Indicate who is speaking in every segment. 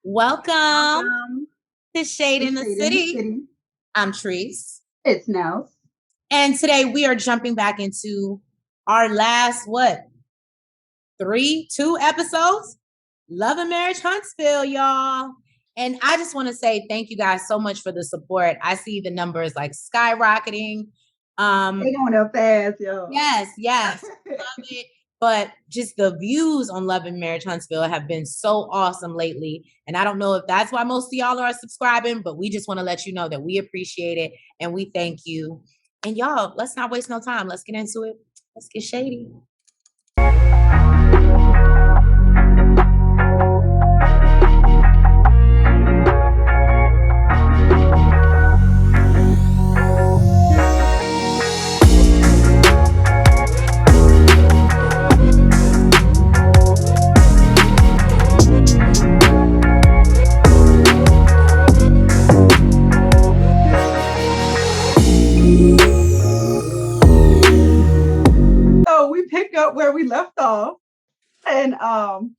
Speaker 1: Welcome
Speaker 2: Welcome
Speaker 1: to Shade
Speaker 2: to
Speaker 1: in the
Speaker 2: Shade in the
Speaker 1: City.
Speaker 2: City.
Speaker 1: I'm Treese.
Speaker 2: It's Nels.
Speaker 1: And today we are jumping back into our last, two episodes? Love and Marriage Huntsville, y'all. And I just want to say thank you guys so much for the support. I see the numbers like skyrocketing.
Speaker 2: They going up fast, y'all.
Speaker 1: Yes. Love it. But just the views on Love and Marriage Huntsville have been so awesome lately. And I don't know if that's why most of y'all are subscribing, but we just want to let you know that we appreciate it and we thank you. And y'all, let's not waste no time. Let's get into it. Let's get shady.
Speaker 2: So we pick up where we left off, and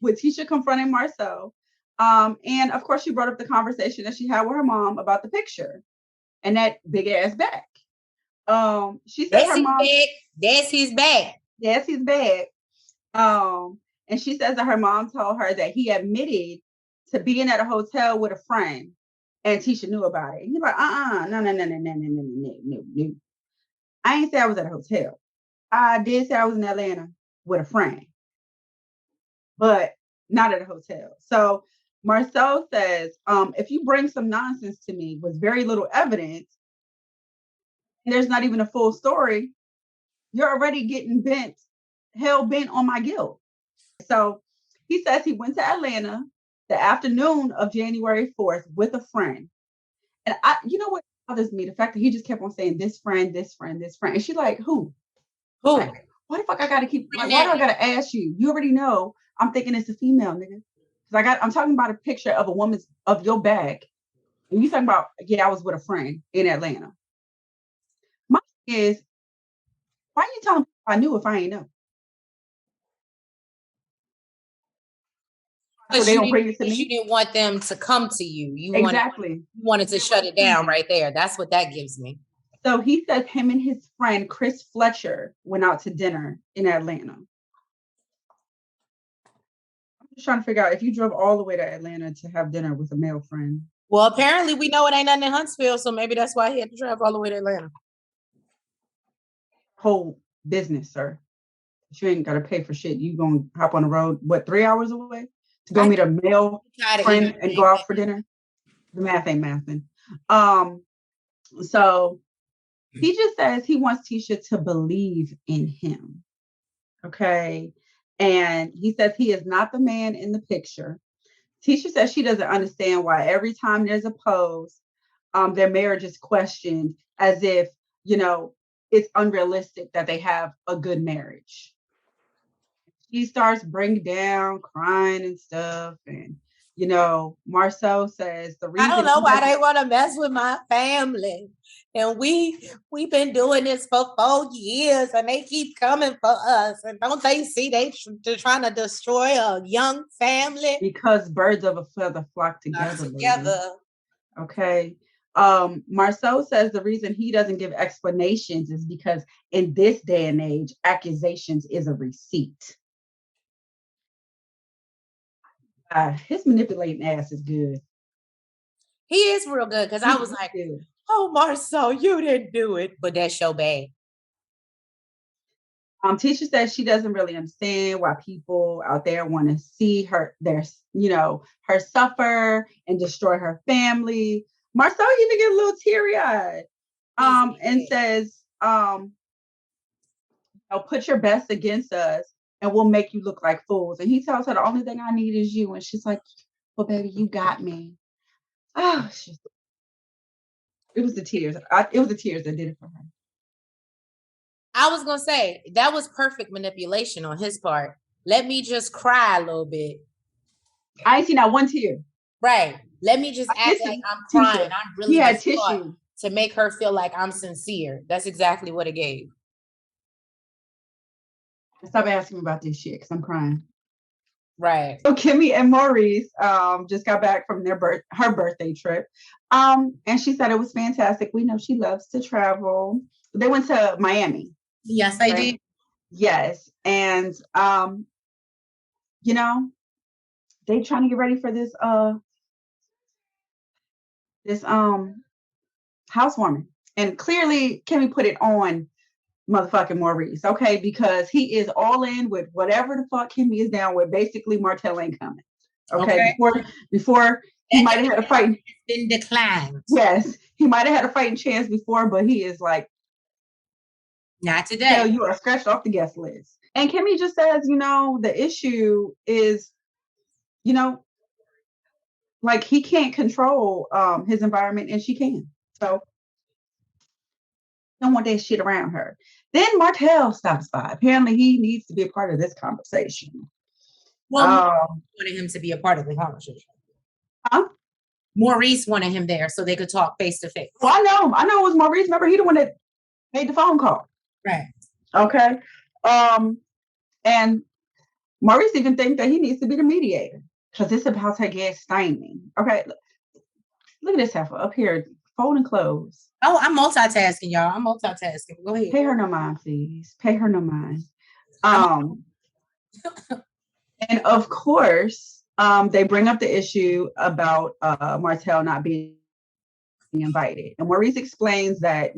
Speaker 2: with Tisha confronting Marcel. And of course, she brought up the conversation that she had with her mom about the picture and that big ass back. She said her mom.
Speaker 1: That's his back.
Speaker 2: Yes, he's back. And she says that her mom told her that he admitted to being at a hotel with a friend, and Tisha knew about it. And he's like, no. I ain't say I was at a hotel. I did say I was in Atlanta with a friend, but not at a hotel. So Marcel says, if you bring some nonsense to me with very little evidence, and there's not even a full story, you're already getting hell bent on my guilt. So he says he went to Atlanta the afternoon of January 4th with a friend. And you know what bothers me? The fact that he just kept on saying this friend, this friend, this friend. And she's like, who?
Speaker 1: Who?
Speaker 2: Like, why the fuck I gotta keep why do I gotta ask you? You already know I'm thinking it's a female, nigga. Because I'm talking about a picture of a woman's of your back. And you talking about, I was with a friend in Atlanta. My thing is, why you telling me I knew if I ain't know? So they don't bring it to me.
Speaker 1: You didn't want them to come to you. You
Speaker 2: exactly.
Speaker 1: wanted to shut it down right there. That's what that gives me.
Speaker 2: So he says him and his friend Chris Fletcher went out to dinner in Atlanta. I'm just trying to figure out if you drove all the way to Atlanta to have dinner with a male friend.
Speaker 1: Well, apparently we know it ain't nothing in Huntsville, so maybe that's why he had to drive all the way to Atlanta.
Speaker 2: Whole business, sir. You ain't got to pay for shit. You gonna hop on the road, 3 hours away to go meet a male friend and go out for dinner? The math ain't mathing. So he just says he wants Tisha to believe in him. Okay. And he says he is not the man in the picture. Tisha says she doesn't understand why every time there's a pose, their marriage is questioned as if, it's unrealistic that they have a good marriage. She starts breaking down, crying and stuff. And, Marcel says the reason
Speaker 1: I don't know why they want to mess with my family. And we've been doing this for 4 years and they keep coming for us. And don't they see they're trying to destroy a young family?
Speaker 2: Because birds of a feather flock together. Okay. Marcel says the reason he doesn't give explanations is because in this day and age, accusations is a receipt. His manipulating ass is good.
Speaker 1: He is real good because I was like, oh, Marcel, you didn't do it, but that's so bad.
Speaker 2: Tisha says she doesn't really understand why people out there want to see her, her suffer and destroy her family. Marcel even get a little teary-eyed, and says, put your best against us and we'll make you look like fools. And he tells her the only thing I need is you. And she's like, well, baby, you got me. Oh, it was the tears. It was the tears that did it for her.
Speaker 1: I was going to say, that was perfect manipulation on his part. Let me just cry a little bit.
Speaker 2: I ain't seen that one tear.
Speaker 1: Right. Let me just act like I'm crying. I'm really
Speaker 2: had tissue
Speaker 1: to make her feel like I'm sincere. That's exactly what it gave.
Speaker 2: Stop asking me about this shit because I'm crying.
Speaker 1: Right.
Speaker 2: So Kimmy and Maurice just got back from her birthday trip. And she said it was fantastic. We know she loves to travel. They went to Miami.
Speaker 1: Yes, I did.
Speaker 2: Yes. And you know, they trying to get ready for this housewarming. And clearly Kimmy put it on motherfucking Maurice, okay? Because he is all in with whatever the fuck Kimmy is down with. Basically, Martell ain't coming. Okay. Before he might have had a fight.
Speaker 1: Been declined.
Speaker 2: Yes, he might have had a fighting chance before, but he is like,
Speaker 1: not today.
Speaker 2: Hell, you are scratched off the guest list. And Kimmy just says, the issue is, like he can't control his environment and she can. So don't want that shit around her. Then Martell stops by. Apparently he needs to be a part of this conversation.
Speaker 1: Well, wanted him to be a part of the conversation.
Speaker 2: Huh?
Speaker 1: Maurice wanted him there so they could talk face to face.
Speaker 2: Well, I know it was Maurice. Remember, he the one that made the phone call.
Speaker 1: Right.
Speaker 2: Okay. And Maurice even thinks that he needs to be the mediator because it's about to get stymied. Okay. Look at this heifer up here, folding clothes.
Speaker 1: Oh, I'm multitasking, y'all. I'm multitasking. Go ahead.
Speaker 2: Pay her no mind, please. Pay her no mind. And of course, they bring up the issue about Martell not being invited. And Maurice explains that,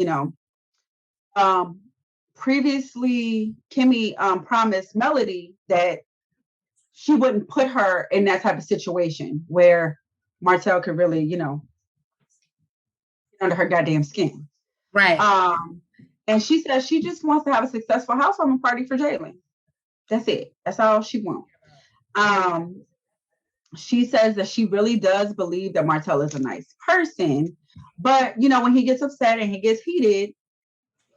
Speaker 2: previously Kimmy promised Melody that she wouldn't put her in that type of situation where Martell could really, get under her goddamn skin.
Speaker 1: Right.
Speaker 2: And she says she just wants to have a successful housewarming party for Jalen. That's it. That's all she wants. She says that she really does believe that Martell is a nice person, but when he gets upset and he gets heated,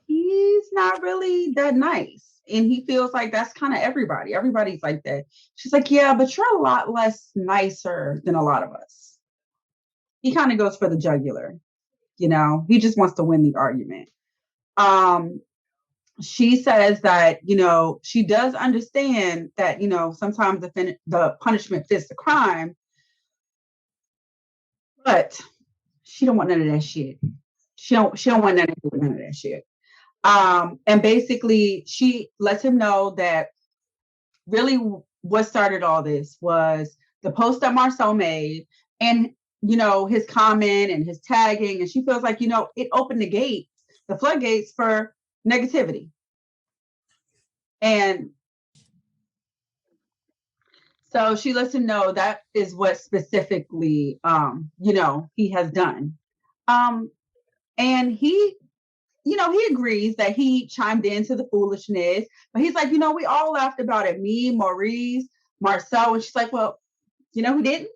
Speaker 2: he's not really that nice. And he feels like that's kind of everybody. Everybody's like that. She's like, yeah, but you're a lot less nicer than a lot of us. He kind of goes for the jugular. He just wants to win the argument. She says that, she does understand that, sometimes the punishment fits the crime, but she don't want none of that shit. She don't want nothing to do with none of that shit. And basically she lets him know that really what started all this was the post that Marcel made and, his comment and his tagging. And she feels like, it opened the floodgates for negativity. And so she lets him know that is what specifically, he has done. And he, he agrees that he chimed into the foolishness, but he's like, we all laughed about it. Me, Maurice, Marcel. And she's like, well, who didn't?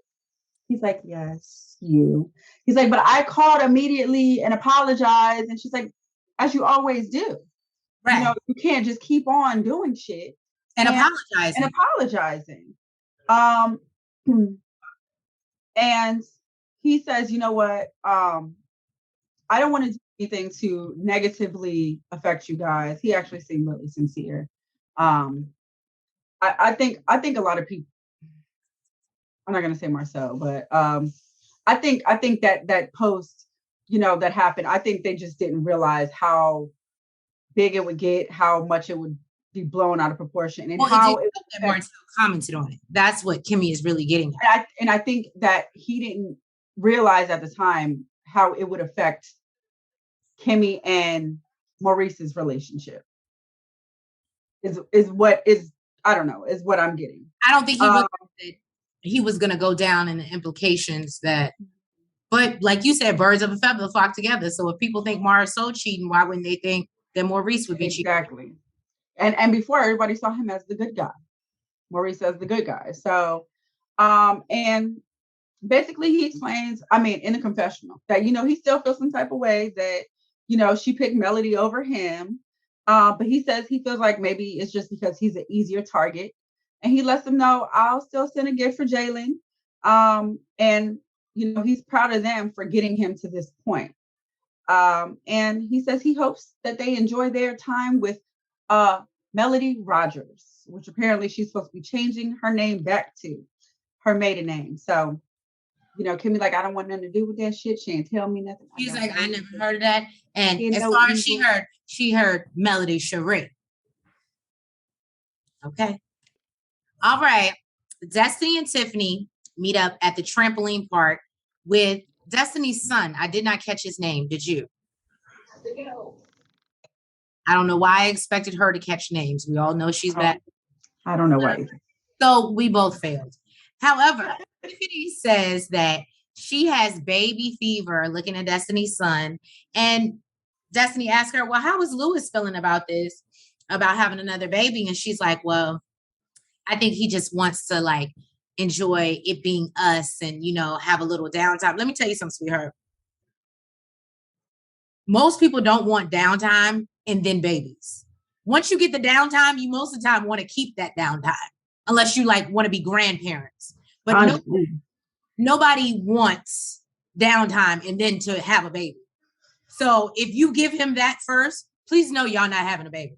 Speaker 2: He's like, yes, you. He's like, but I called immediately and apologized. And she's like, as you always do. Right. You can't just keep on doing shit.
Speaker 1: And
Speaker 2: apologizing. And he says, you know what? I don't want to do anything to negatively affect you guys. He actually seemed really sincere. I think a lot of people, I'm not going to say Marcel, but I think that post, that happened, I think they just didn't realize how big it would get, how much it would be blown out of proportion, and how
Speaker 1: Martell commented on it. That's what Kimmy is really getting
Speaker 2: at. And I think that he didn't realize at the time how it would affect Kimmy and Maurice's relationship. Is what I'm getting.
Speaker 1: I don't think he realized that he was going to go down in the implications that, but like you said, birds of a feather flock together. So if people think Mara's so cheating, why wouldn't they think that Maurice would be cheating?
Speaker 2: Exactly. And before, everybody saw him as the good guy. Maurice as the good guy. So, and basically he explains, in the confessional that, he still feels some type of way that, she picked Melody over him. But he says he feels like maybe it's just because he's an easier target. And he lets them know, I'll still send a gift for Jalen. And, he's proud of them for getting him to this point. And he says he hopes that they enjoy their time with Melody Rogers. which apparently she's supposed to be changing her name back to her maiden name. So, Kimmy, like, I don't want nothing to do with that shit. She ain't tell me nothing.
Speaker 1: She's like, I never heard of that. And as far as she heard Melody Cherie. Okay. All right. Destiny and Tiffany meet up at the trampoline park with Destiny's son. I did not catch his name. Did you? I don't know why I expected her to catch names. We all know she's bad.
Speaker 2: I don't know why.
Speaker 1: So we both failed. However, Tiffany says that she has baby fever looking at Destiny's son. And Destiny asked her, well, how is Lewis feeling about this, about having another baby? And she's like, well, I think he just wants to like enjoy it being us and, have a little downtime. Let me tell you something, sweetheart. Most people don't want downtime and then babies. Once you get the downtime, you most of the time want to keep that downtime, unless you like want to be grandparents. But nobody wants downtime and then to have a baby. So if you give him that first, please know y'all not having a baby.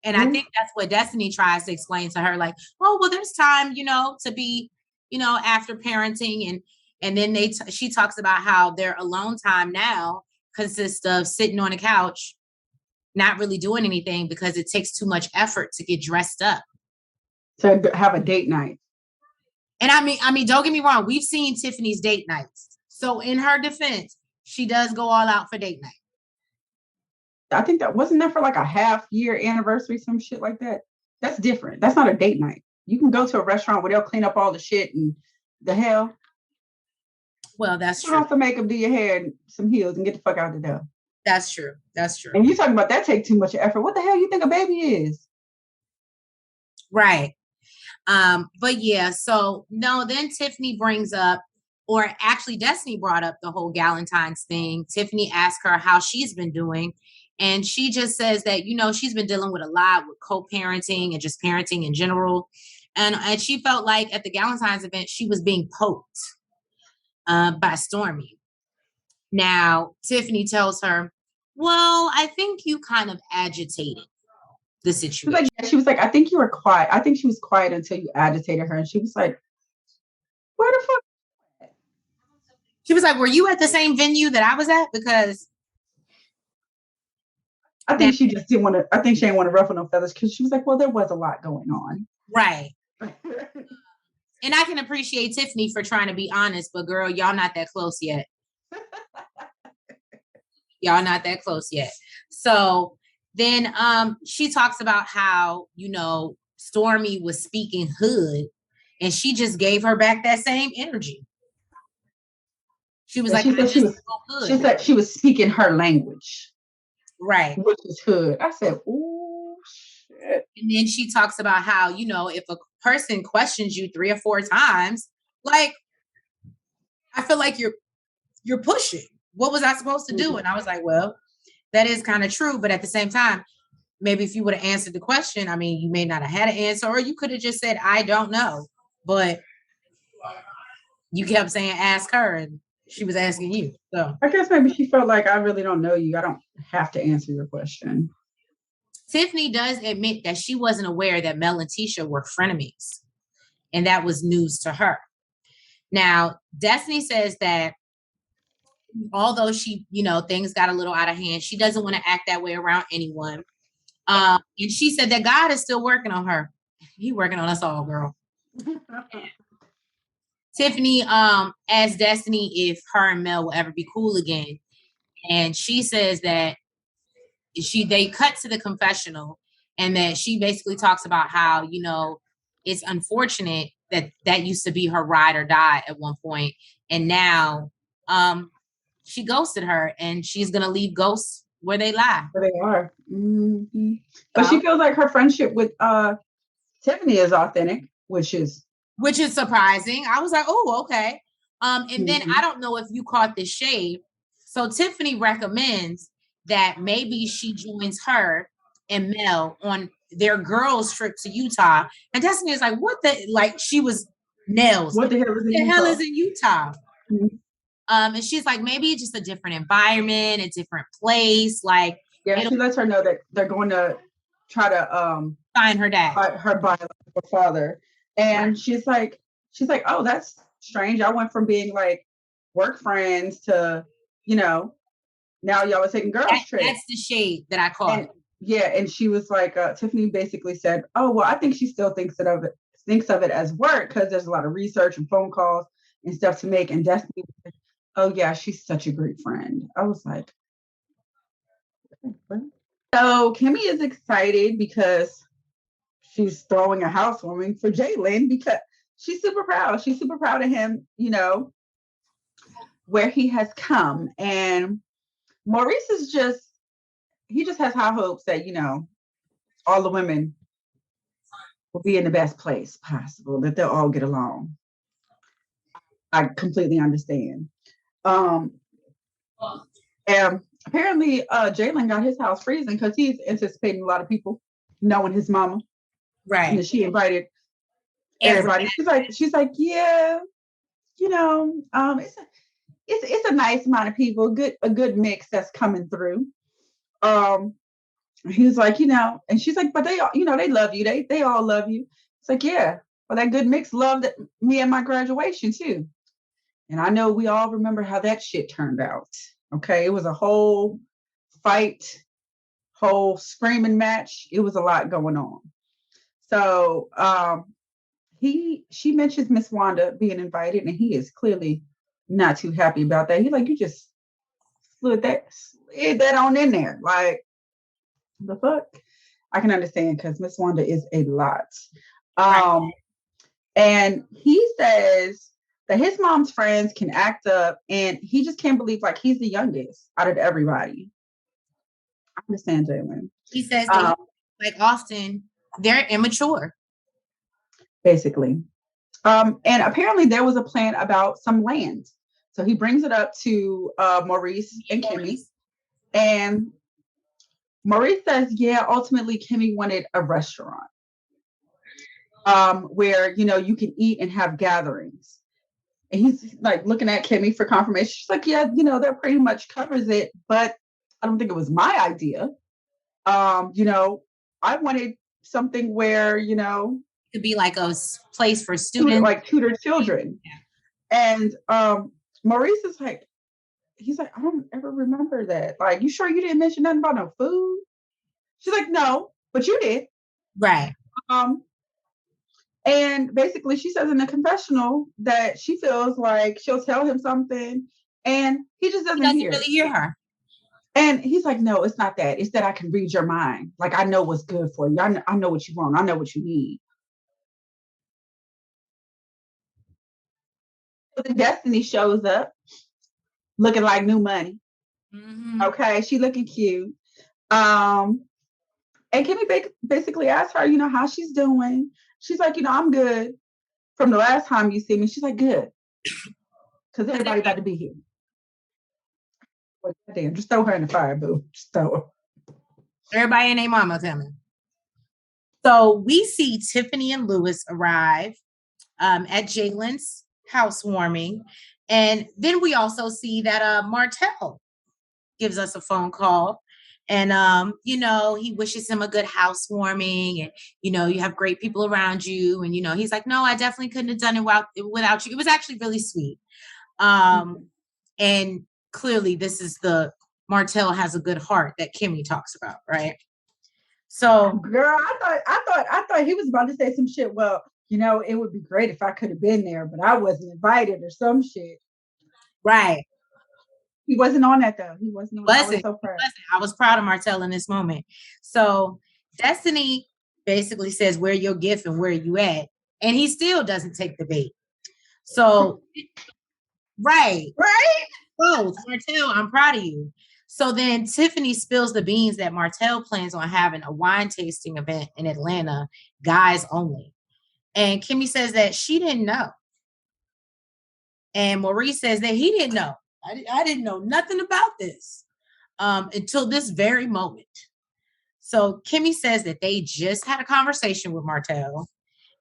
Speaker 1: And I think that's what Destiny tries to explain to her, like, oh, well, there's time, to be, after parenting. And then she talks about how their alone time now consists of sitting on a couch, not really doing anything because it takes too much effort to get dressed up.
Speaker 2: To have a date night.
Speaker 1: And I mean, don't get me wrong. We've seen Tiffany's date nights. So in her defense, she does go all out for date night.
Speaker 2: I think that wasn't that for like a half-year anniversary, some shit like that. That's different. That's not a date night. You can go to a restaurant where they'll clean up all the shit and the hell.
Speaker 1: Well, that's true.
Speaker 2: You have to makeup, do your hair and some heels and get the fuck out the door.
Speaker 1: That's true. That's true.
Speaker 2: And you talking about that take too much effort. What the hell you think a baby is?
Speaker 1: Right. But yeah, so no, then Tiffany brings up, or actually Destiny brought up the whole Galentine's thing. Tiffany asked her how she's been doing. And she just says that, she's been dealing with a lot with co-parenting and just parenting in general. And she felt like at the Galentine's event, she was being poked by Stormy. Now, Tiffany tells her, well, I think you kind of agitated the situation.
Speaker 2: She was like, I think you were quiet. I think she was quiet until you agitated her. And she was like, where the fuck?
Speaker 1: She was like, were you at the same venue that I was at? Because
Speaker 2: I think she just didn't want to, I think she didn't want to ruffle no feathers because she was like, well, there was a lot going on.
Speaker 1: Right. And I can appreciate Tiffany for trying to be honest, but girl, y'all not that close yet. Y'all not that close yet. So then she talks about how, Stormy was speaking hood and she just gave her back that same energy. She was like,
Speaker 2: she said she was speaking her language.
Speaker 1: Right.
Speaker 2: Which is hood. I said, oh, shit.
Speaker 1: And then she talks about how, if a person questions you 3 or 4 times, like, I feel like you're pushing. What was I supposed to do? And I was like, well, that is kind of true. But at the same time, maybe if you would have answered the question, I mean, you may not have had an answer, or you could have just said, I don't know. But you kept saying, ask her. And she was asking you. So
Speaker 2: I guess maybe she felt like I really don't know you. I don't have to answer your question.
Speaker 1: Tiffany does admit that she wasn't aware that Mel and Tisha were frenemies. And that was news to her. Now, Destiny says that although she, things got a little out of hand, she doesn't want to act that way around anyone. And she said that God is still working on her. He's working on us all, girl. Tiffany asked Destiny if her and Mel will ever be cool again. And she says that they cut to the confessional and that she basically talks about how, it's unfortunate that used to be her ride or die at one point. And now she ghosted her and she's going to leave ghosts where they lie.
Speaker 2: Where they are. Mm-hmm. But she feels like her friendship with Tiffany is authentic, which is
Speaker 1: surprising. I was like, oh, okay. And then I don't know if you caught this shade. So Tiffany recommends that maybe she joins her and Mel on their girls' trip to Utah. And Destiny is like, what the, like, she was nails.
Speaker 2: What the hell is in
Speaker 1: Utah? Mm-hmm. And she's like, maybe just a different environment, a different place. Like,
Speaker 2: yeah, she lets her know that they're going to try to
Speaker 1: find her dad,
Speaker 2: her biological father. And she's like, oh, that's strange. I went from being like work friends to, you know, now y'all are taking girls trips.
Speaker 1: That's the shade that I caught.
Speaker 2: And, yeah, and she was like, Tiffany basically said, oh, well, I think she still thinks of it as work because there's a lot of research and phone calls and stuff to make. And Destiny was like, oh yeah, she's such a great friend. I was like, what? So Kimmy is excited because she's throwing a housewarming for Jalen because she's super proud. She's super proud of him, you know, where he has come. And Maurice is he just has high hopes that, you know, all the women will be in the best place possible, that they'll all get along. I completely understand. And apparently Jalen got his house freezing because he's anticipating a lot of people knowing his mama.
Speaker 1: Right.
Speaker 2: And she invited everybody. She's like, yeah, you know, it's a nice amount of people, a good mix that's coming through. He's like, you know, and she's like, but they all, you know, they love you. They all love you. It's like, yeah, well, that good mix loved me at my graduation too. And I know we all remember how that shit turned out. Okay. It was a whole fight, whole screaming match. It was a lot going on. So she mentions Miss Wanda being invited, and he is clearly not too happy about that. He's like, you just slid that on in there. Like, the fuck? I can understand because Miss Wanda is a lot. Right. And he says that his mom's friends can act up, and he just can't believe like he's the youngest out of everybody. I understand, Jalen.
Speaker 1: He says that like often they're immature.
Speaker 2: Basically. And apparently there was a plan about some land. So he brings it up to Maurice and Kimmy. And Maurice says, yeah, ultimately Kimmy wanted a restaurant where, you know, you can eat and have gatherings. And he's like looking at Kimmy for confirmation. She's like, yeah, you know, that pretty much covers it. But I don't think it was my idea. You know, I wanted something where, you know,
Speaker 1: it could be like a place for students.
Speaker 2: Like tutor children. Yeah. And Maurice is like, he's like, I don't ever remember that. Like, you sure you didn't mention nothing about no food? She's like, no, but you did.
Speaker 1: Right.
Speaker 2: And basically she says in the confessional that she feels like she'll tell him something and he just doesn't
Speaker 1: really hear her.
Speaker 2: And he's like, no, it's not that. It's that I can read your mind. Like, I know what's good for you. I know what you want. I know what you need. So the Destiny shows up looking like new money. Mm-hmm. Okay, she looking cute. And Kimmy basically asked her, you know, how she's doing. She's like, you know, I'm good. From the last time you see me, she's like, good. Because everybody about to be here. Well, damn, just throw her in the fire, boo. Just throw her.
Speaker 1: Everybody and their mama, tell me. So we see Tiffany and Lewis arrive at Jalen's housewarming. And then we also see that Martell gives us a phone call. And, you know, he wishes him a good housewarming and, you know, you have great people around you. And, you know, he's like, no, I definitely couldn't have done it without you. It was actually really sweet. And clearly this is Martell has a good heart that Kimmy talks about, right? So,
Speaker 2: girl, I thought he was about to say some shit. Well, you know, it would be great if I could have been there, but I wasn't invited or some shit.
Speaker 1: Right.
Speaker 2: He wasn't on that though. He wasn't on that. I was so proud.
Speaker 1: I was proud of Martell in this moment. So Destiny basically says, where your gift and where you at? And he still doesn't take the bait. So, right. Both. Martell, I'm proud of you. So then Tiffany spills the beans that Martell plans on having a wine tasting event in Atlanta, guys only. And Kimmy says that she didn't know. And Maurice says that he didn't know. I didn't know nothing about this until this very moment. So Kimmy says that they just had a conversation with Martell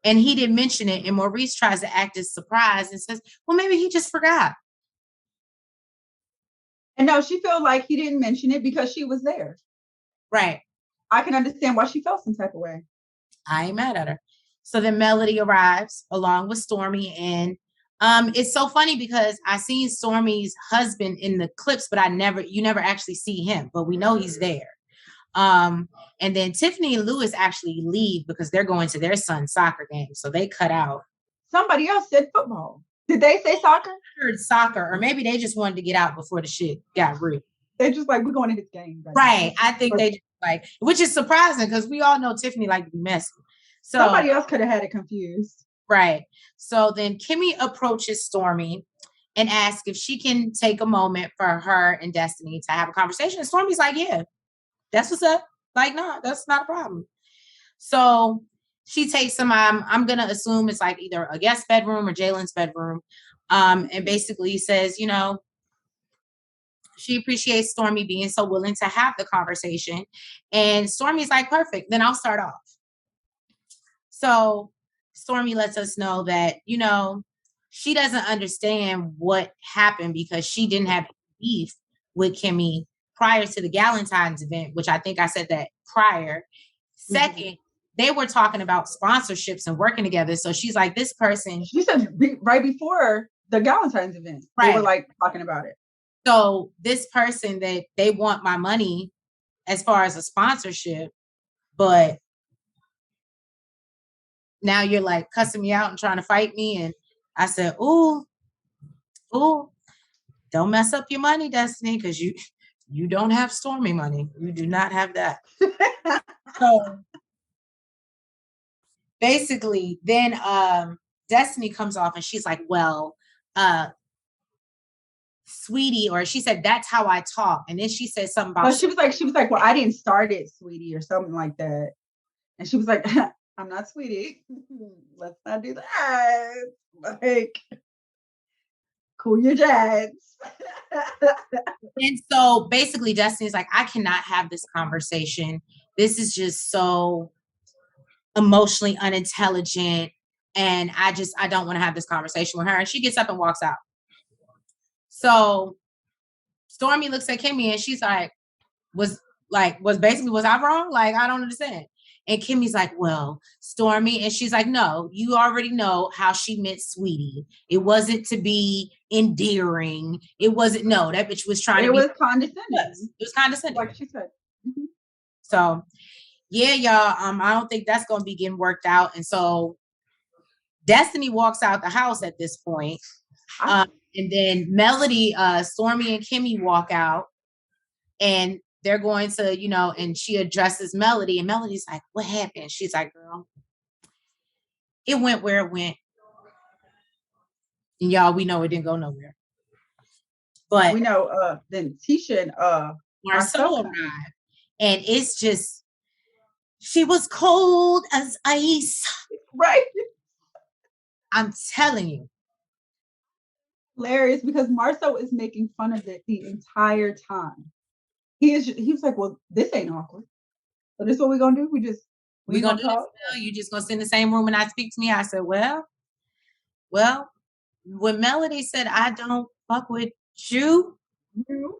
Speaker 1: and he didn't mention it. And Maurice tries to act as surprised and says, well, maybe he just forgot.
Speaker 2: And no, she felt like he didn't mention it because she was there.
Speaker 1: Right.
Speaker 2: I can understand why she felt some type of way.
Speaker 1: I ain't mad at her. So then Melody arrives along with Stormy, and it's so funny because I seen Stormy's husband in the clips, but you never actually see him, but we know he's there. And then Tiffany and Lewis actually leave because they're going to their son's soccer game, so they cut out.
Speaker 2: Somebody else said football. Did they say soccer?
Speaker 1: I heard soccer, or maybe they just wanted to get out before the shit got real.
Speaker 2: They're just like, we're going to his game.
Speaker 1: Right. I think they just like, which is surprising because we all know Tiffany like to be messy. So
Speaker 2: somebody else could have had it confused.
Speaker 1: Right. So then Kimmy approaches Stormy and asks if she can take a moment for her and Destiny to have a conversation. And Stormy's like, yeah, that's what's up. Like, no, that's not a problem. So she takes them. I'm going to assume it's like either a guest bedroom or Jalen's bedroom. And basically says, you know, she appreciates Stormy being so willing to have the conversation. And Stormy's like, perfect, then I'll start off. So Stormy lets us know that, you know, she doesn't understand what happened because she didn't have beef with Kimmy prior to the Galentine's event, which I think I said that prior. Second, they were talking about sponsorships and working together. So she's like, this person.
Speaker 2: She said right before the Galentine's event, right. They were like talking about it.
Speaker 1: So this person that they want my money as far as a sponsorship, but now you're like cussing me out and trying to fight me. And I said, ooh, don't mess up your money, Destiny, because you don't have Stormy money. You do not have that. So basically, then Destiny comes off and she's like, well, sweetie, or she said, that's how I talk. And then she said something about
Speaker 2: she was like, well, I didn't start it, sweetie, or something like that. And she was like, I'm not sweetie. Let's not do that. Like, cool your jets.
Speaker 1: And so basically Destiny's like, I cannot have this conversation. This is just so emotionally unintelligent. And I don't want to have this conversation with her. And she gets up and walks out. So Stormy looks at Kimmy and she's like, was I wrong? Like, I don't understand. And Kimmy's like, well, Stormy. And she's like, no, you already know how she meant sweetie. It wasn't to be endearing. It wasn't, no, that bitch was trying to be.
Speaker 2: It was condescending.
Speaker 1: Yes, it was condescending.
Speaker 2: Like she said. Mm-hmm.
Speaker 1: So, yeah, y'all, I don't think that's going to be getting worked out. And so Destiny walks out the house at this point. And then Melody, Stormy and Kimmy walk out and they're going to, you know, and she addresses Melody and Melody's like, what happened? She's like, girl, it went where it went. And y'all, we know it didn't go nowhere. But
Speaker 2: we know then Tisha and
Speaker 1: Marcel arrived. And it's just, she was cold as ice.
Speaker 2: Right.
Speaker 1: I'm telling you.
Speaker 2: Hilarious because Marcel is making fun of it the entire time. He was like, well, this ain't awkward. So this is what we're gonna do. We gonna do
Speaker 1: talk. You just gonna sit in the same room and I speak to me. I said, well, when Melody said, I don't fuck with you, you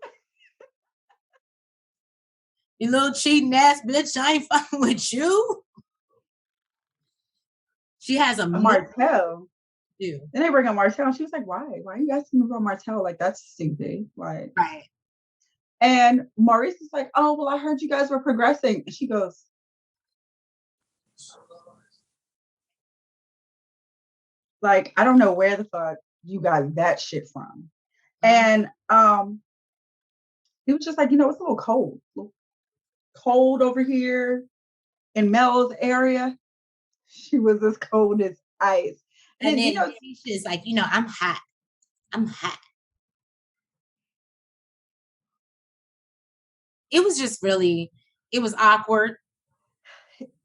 Speaker 1: little cheating ass bitch, I ain't fucking with you. She has a
Speaker 2: Martell. Then they bring up Martell. And she was like, why? Why are you asking me about Martell? Like, that's stupid. Like,
Speaker 1: right.
Speaker 2: And Maurice is like, oh, well, I heard you guys were progressing. And she goes, like, I don't know where the fuck you got that shit from. And he was just like, you know, it's a little cold over here in Mel's area. She was as cold as ice.
Speaker 1: And then, you know, Tisha's like, you know, I'm hot. It was just really, it was awkward.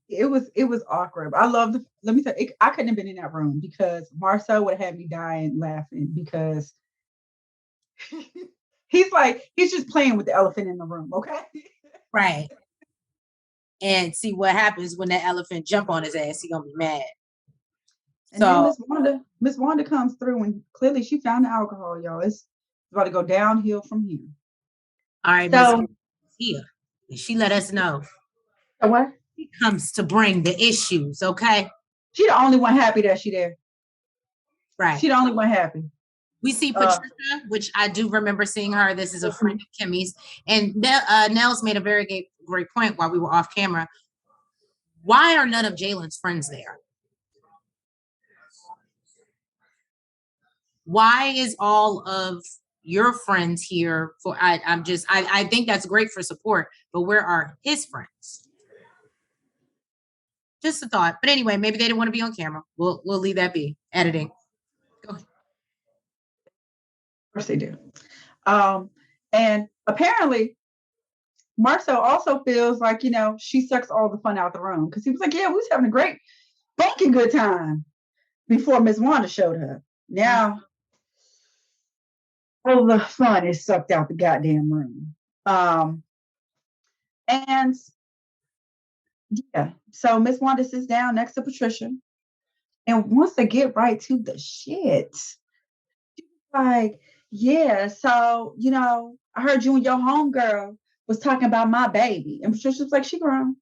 Speaker 2: It was awkward. Let me tell you, I couldn't have been in that room because Marcel would have had me dying laughing because he's just playing with the elephant in the room, okay?
Speaker 1: Right. And see what happens when that elephant jump on his ass, he gonna be mad.
Speaker 2: And then Miss Wanda comes through and clearly she found the alcohol, y'all. It's about to go downhill from here.
Speaker 1: All right, so here. She let us know.
Speaker 2: What?
Speaker 1: She comes to bring the issues, okay?
Speaker 2: She the only one happy that she there.
Speaker 1: Right.
Speaker 2: She the only one happy.
Speaker 1: We see Patricia, which I do remember seeing her. This is a friend of Kimmy's. And Nels made a very great point while we were off camera. Why are none of Jalen's friends there? Why is all of your friends here for I think that's great for support, but where are his friends? Just a thought. But anyway, maybe they didn't want to be on camera. We'll leave that be. Editing. Go ahead.
Speaker 2: Of course they do. And apparently Marcel also feels like, she sucks all the fun out the room. Because he was like, yeah, we was having a great fucking good time before Miss Wanda showed up. Now all the fun is sucked out the goddamn room. And yeah, so Miss Wanda sits down next to Patricia and wants to get right to the shit. She's like, yeah, so, I heard you and your homegirl was talking about my baby. And Patricia's like, she grown.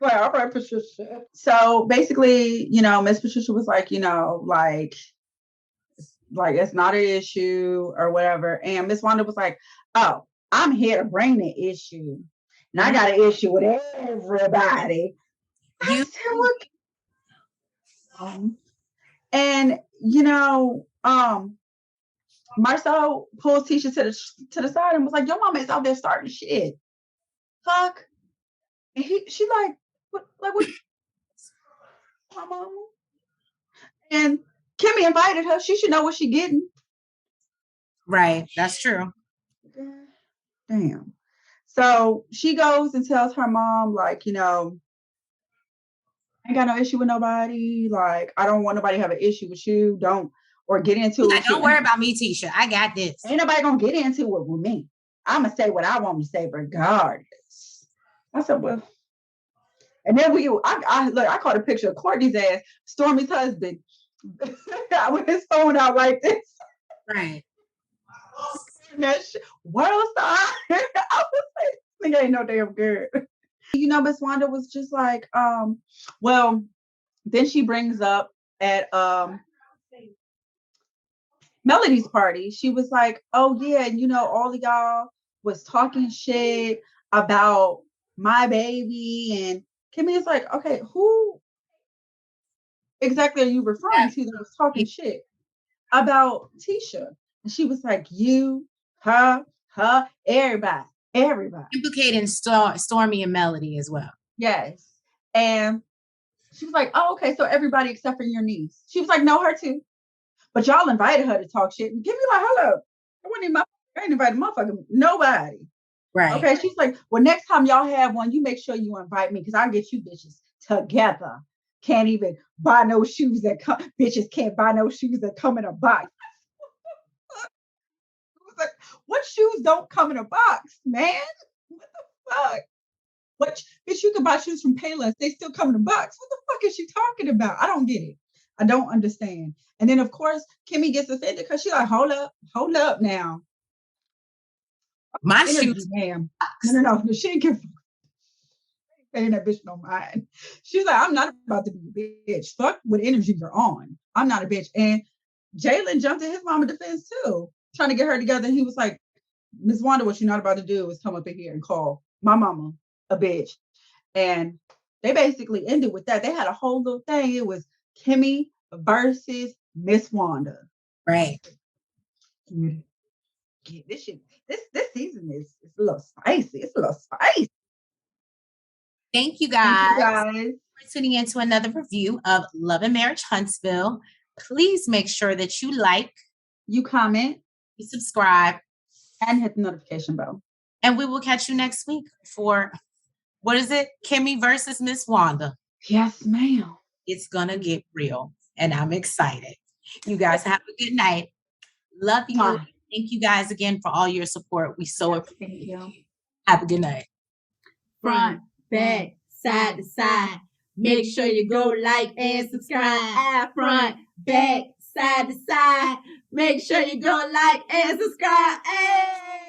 Speaker 2: Well, all right, Patricia. So basically, Miss Patricia was like, like it's not an issue or whatever. And Miss Wanda was like, oh, I'm here to bring the issue. And I got an issue with everybody. And Marcel pulls Tisha to the side and was like, your mama is out there starting shit. Fuck. And she like, what my mama? And Kimmy invited her. She should know what she getting.
Speaker 1: Right. That's true.
Speaker 2: Damn. So she goes and tells her mom, like, I ain't got no issue with nobody. Like, I don't want nobody to have an issue with you. Don't get into it.
Speaker 1: Don't worry about me, Tisha. I got this.
Speaker 2: Ain't nobody gonna get into it with me. I'm gonna say what I want to say regardless. I said, well, and then I caught a picture of Courtney's ass, Stormy's husband, with his phone out like this.
Speaker 1: Right.
Speaker 2: That world star. I was like, nigga ain't no damn good. Miss Wanda was just like, well, then she brings up at Melody's party, she was like, oh yeah, and all of y'all was talking shit about my baby. And Kimmy is like, okay, who exactly are you referring to that was talking shit about Tisha? And she was like, you, her, everybody.
Speaker 1: Implicating Stormy and Melody as well.
Speaker 2: Yes. And she was like, oh, okay, so everybody except for your niece. She was like, no, her too. But y'all invited her to talk shit. And Kimmy like, hello. I ain't invited motherfucking nobody.
Speaker 1: Right.
Speaker 2: Okay. She's like, well, next time y'all have one, you make sure you invite me because I'll get you bitches together. Can't even buy no shoes bitches can't buy no shoes that come in a box. Like, what shoes don't come in a box, man? What the fuck? What bitch, you can buy shoes from Payless. They still come in a box. What the fuck is she talking about? I don't get it. I don't understand. And then of course Kimmy gets offended because she's like, hold up now.
Speaker 1: My shoes,
Speaker 2: ma'am. No, she ain't paying that bitch no mind. She's like, I'm not about to be a bitch. Fuck what energy you're on. I'm not a bitch. And Jalen jumped in his mama defense too, trying to get her together. And he was like, Miss Wanda, what you're not about to do is come up in here and call my mama a bitch. And they basically ended with that. They had a whole little thing. It was Kimmy versus Miss Wanda.
Speaker 1: Right.
Speaker 2: This shit, this season is a little spicy. It's a little spicy.
Speaker 1: Thank you guys for tuning in to another review of Love and Marriage Huntsville. Please make sure that you like,
Speaker 2: you comment,
Speaker 1: you subscribe,
Speaker 2: and hit the notification bell.
Speaker 1: And we will catch you next week for, what is it? Kimmy versus Miss Wanda.
Speaker 2: Yes, ma'am.
Speaker 1: It's gonna get real, and I'm excited. You guys have a good night. Love you.
Speaker 2: Bye.
Speaker 1: Thank you guys again for all your support. We so appreciate you. Have a good night.
Speaker 3: Front, back, side to side. Make sure you go like and subscribe. Front, back, side to side. Make sure you go like and subscribe. Hey!